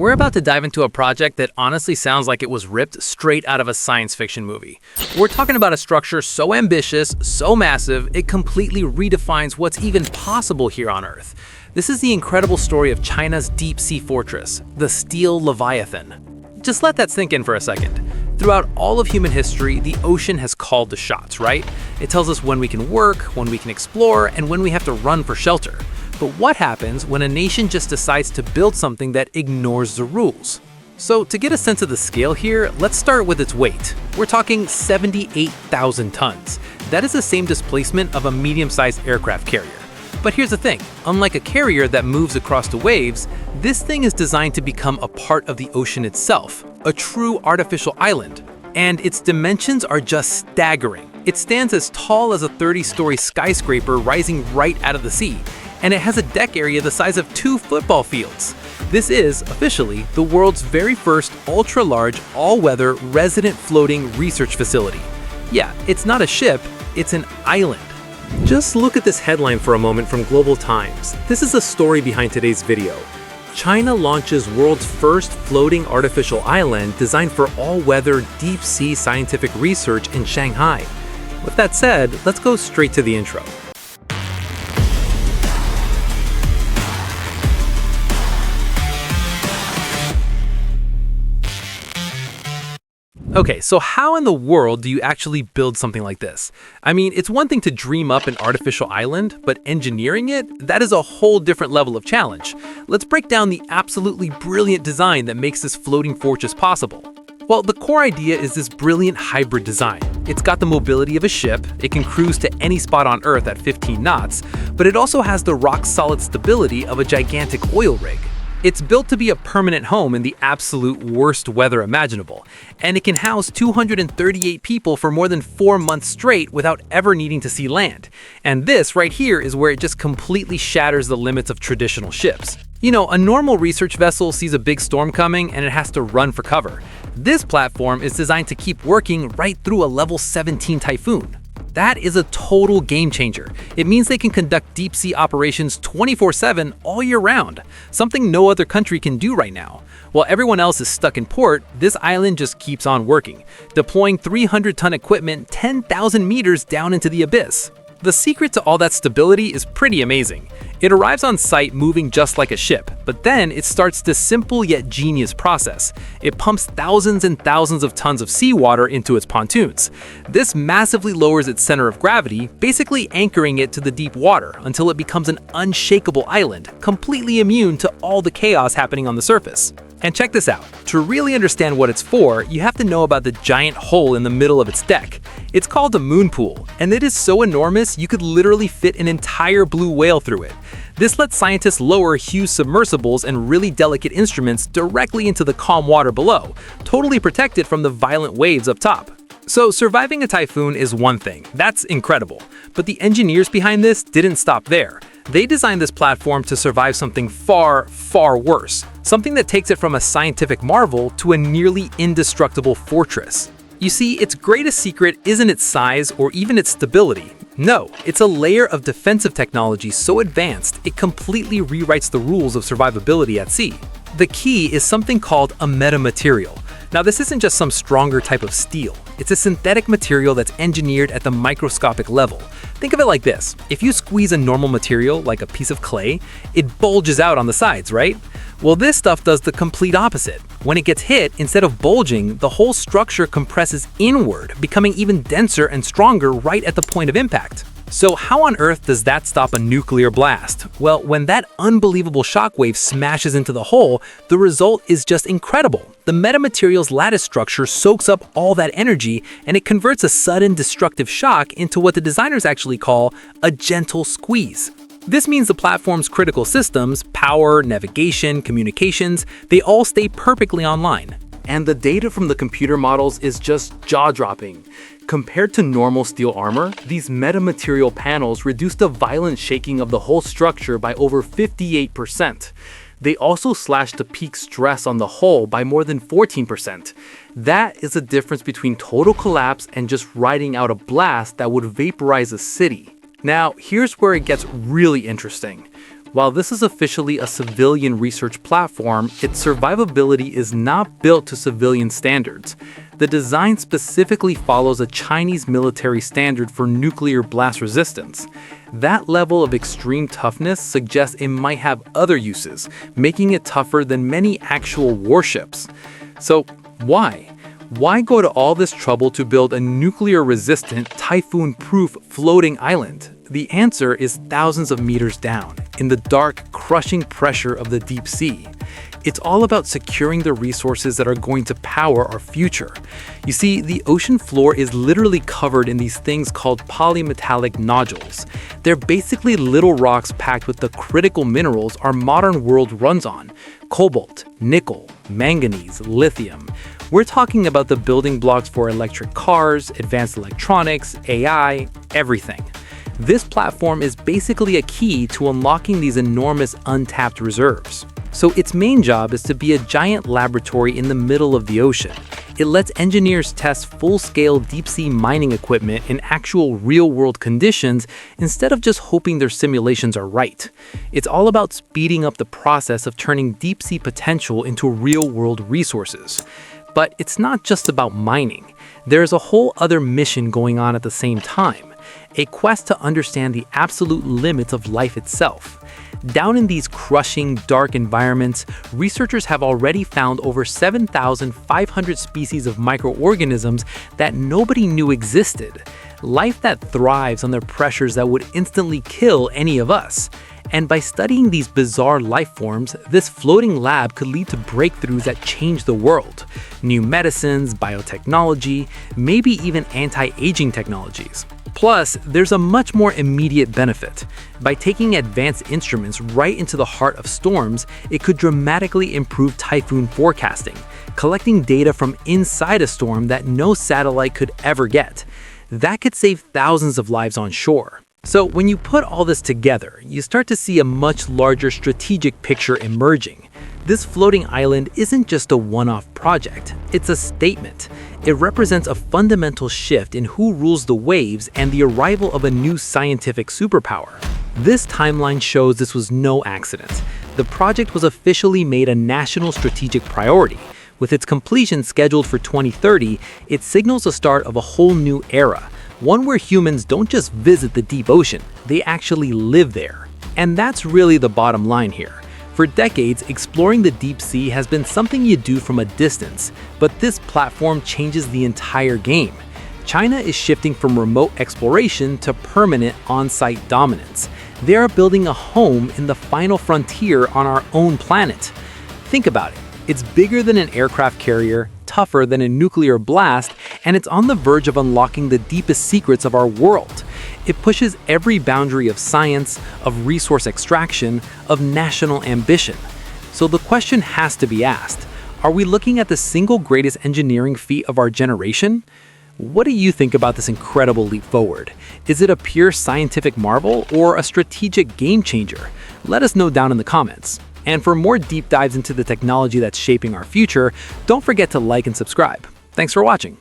We're about to dive into a project that honestly sounds like it was ripped straight out of a science fiction movie. We're talking about a structure so ambitious, so massive, it completely redefines what's even possible here on Earth. This is the incredible story of China's deep-sea fortress, the Steel Leviathan. Just let that sink in for a second. Throughout all of human history, the ocean has called the shots, right? It tells us when we can work, when we can explore, and when we have to run for shelter. But what happens when a nation just decides to build something that ignores the rules? So to get a sense of the scale here, let's start with its weight. We're talking 78,000 tons. That is the same displacement of a medium-sized aircraft carrier. But here's the thing, unlike a carrier that moves across the waves, this thing is designed to become a part of the ocean itself, a true artificial island. And its dimensions are just staggering. It stands as tall as a 30-story skyscraper rising right out of the sea, and it has a deck area the size of 2 football fields. This is, officially, the world's very first ultra-large, all-weather, resident floating research facility. Yeah, it's not a ship, it's an island. Just look at this headline for a moment from Global Times. This is the story behind today's video. China launches world's first floating artificial island designed for all-weather, deep-sea scientific research in Shanghai. With that said, let's go straight to the intro. Okay, so how in the world do you actually build something like this? I mean, it's one thing to dream up an artificial island, but engineering it, that is a whole different level of challenge. Let's break down the absolutely brilliant design that makes this floating fortress possible. Well, the core idea is this brilliant hybrid design. It's got the mobility of a ship, it can cruise to any spot on Earth at 15 knots, but it also has the rock-solid stability of a gigantic oil rig. It's built to be a permanent home in the absolute worst weather imaginable, and it can house 238 people for more than 4 months straight without ever needing to see land. And this right here is where it just completely shatters the limits of traditional ships. You know, a normal research vessel sees a big storm coming and it has to run for cover. This platform is designed to keep working right through a level 17 typhoon. That is a total game changer. It means they can conduct deep-sea operations 24/7 all year round, something no other country can do right now. While everyone else is stuck in port, this island just keeps on working, deploying 300-ton equipment 10,000 meters down into the abyss. The secret to all that stability is pretty amazing. It arrives on site moving just like a ship, but then it starts this simple yet genius process. It pumps thousands and thousands of tons of seawater into its pontoons. This massively lowers its center of gravity, basically anchoring it to the deep water until it becomes an unshakable island, completely immune to all the chaos happening on the surface. And check this out, to really understand what it's for, you have to know about the giant hole in the middle of its deck. It's called a moon pool, and it is so enormous you could literally fit an entire blue whale through it. This lets scientists lower huge submersibles and really delicate instruments directly into the calm water below, totally protected from the violent waves up top. So surviving a typhoon is one thing, that's incredible, but the engineers behind this didn't stop there. They designed this platform to survive something far, far worse, something that takes it from a scientific marvel to a nearly indestructible fortress. You see, its greatest secret isn't its size or even its stability. No, it's a layer of defensive technology so advanced it completely rewrites the rules of survivability at sea. The key is something called a metamaterial. Now, this isn't just some stronger type of steel. It's a synthetic material that's engineered at the microscopic level. Think of it like this. If you squeeze a normal material, like a piece of clay, it bulges out on the sides, right? Well, this stuff does the complete opposite. When it gets hit, instead of bulging, the whole structure compresses inward, becoming even denser and stronger right at the point of impact. So how on earth does that stop a nuclear blast? Well, when that unbelievable shockwave smashes into the hole, the result is just incredible. The metamaterial's lattice structure soaks up all that energy, and it converts a sudden destructive shock into what the designers actually call a gentle squeeze. This means the platform's critical systems, power, navigation, communications, they all stay perfectly online. And the data from the computer models is just jaw-dropping. Compared to normal steel armor, these metamaterial panels reduce the violent shaking of the whole structure by over 58%. They also slash the peak stress on the hull by more than 14%. That is the difference between total collapse and just riding out a blast that would vaporize a city. Now, here's where it gets really interesting. While this is officially a civilian research platform, its survivability is not built to civilian standards. The design specifically follows a Chinese military standard for nuclear blast resistance. That level of extreme toughness suggests it might have other uses, making it tougher than many actual warships. So, why? Why go to all this trouble to build a nuclear-resistant, typhoon-proof floating island? The answer is thousands of meters down, in the dark, crushing pressure of the deep sea. It's all about securing the resources that are going to power our future. You see, the ocean floor is literally covered in these things called polymetallic nodules. They're basically little rocks packed with the critical minerals our modern world runs on: cobalt, nickel, manganese, lithium. We're talking about the building blocks for electric cars, advanced electronics, AI, everything. This platform is basically a key to unlocking these enormous untapped reserves. So its main job is to be a giant laboratory in the middle of the ocean. It lets engineers test full-scale deep-sea mining equipment in actual real-world conditions instead of just hoping their simulations are right. It's all about speeding up the process of turning deep-sea potential into real-world resources. But it's not just about mining. There's a whole other mission going on at the same time, a quest to understand the absolute limits of life itself. Down in these crushing, dark environments, researchers have already found over 7,500 species of microorganisms that nobody knew existed. Life that thrives under pressures that would instantly kill any of us. And by studying these bizarre life forms, this floating lab could lead to breakthroughs that change the world. New medicines, biotechnology, maybe even anti-aging technologies. Plus, there's a much more immediate benefit. By taking advanced instruments right into the heart of storms, it could dramatically improve typhoon forecasting, collecting data from inside a storm that no satellite could ever get. That could save thousands of lives on shore. So when you put all this together, you start to see a much larger strategic picture emerging. This floating island isn't just a one-off project, it's a statement. It represents a fundamental shift in who rules the waves and the arrival of a new scientific superpower. This timeline shows this was no accident. The project was officially made a national strategic priority. With its completion scheduled for 2030, it signals the start of a whole new era, one where humans don't just visit the deep ocean, they actually live there. And that's really the bottom line here. For decades, exploring the deep sea has been something you do from a distance, but this platform changes the entire game. China is shifting from remote exploration to permanent on-site dominance. They are building a home in the final frontier on our own planet. Think about it. It's bigger than an aircraft carrier, tougher than a nuclear blast, and it's on the verge of unlocking the deepest secrets of our world. It pushes every boundary of science, of resource extraction, of national ambition. So the question has to be asked, are we looking at the single greatest engineering feat of our generation? What do you think about this incredible leap forward? Is it a pure scientific marvel or a strategic game changer? Let us know down in the comments. And for more deep dives into the technology that's shaping our future, don't forget to like and subscribe. Thanks for watching.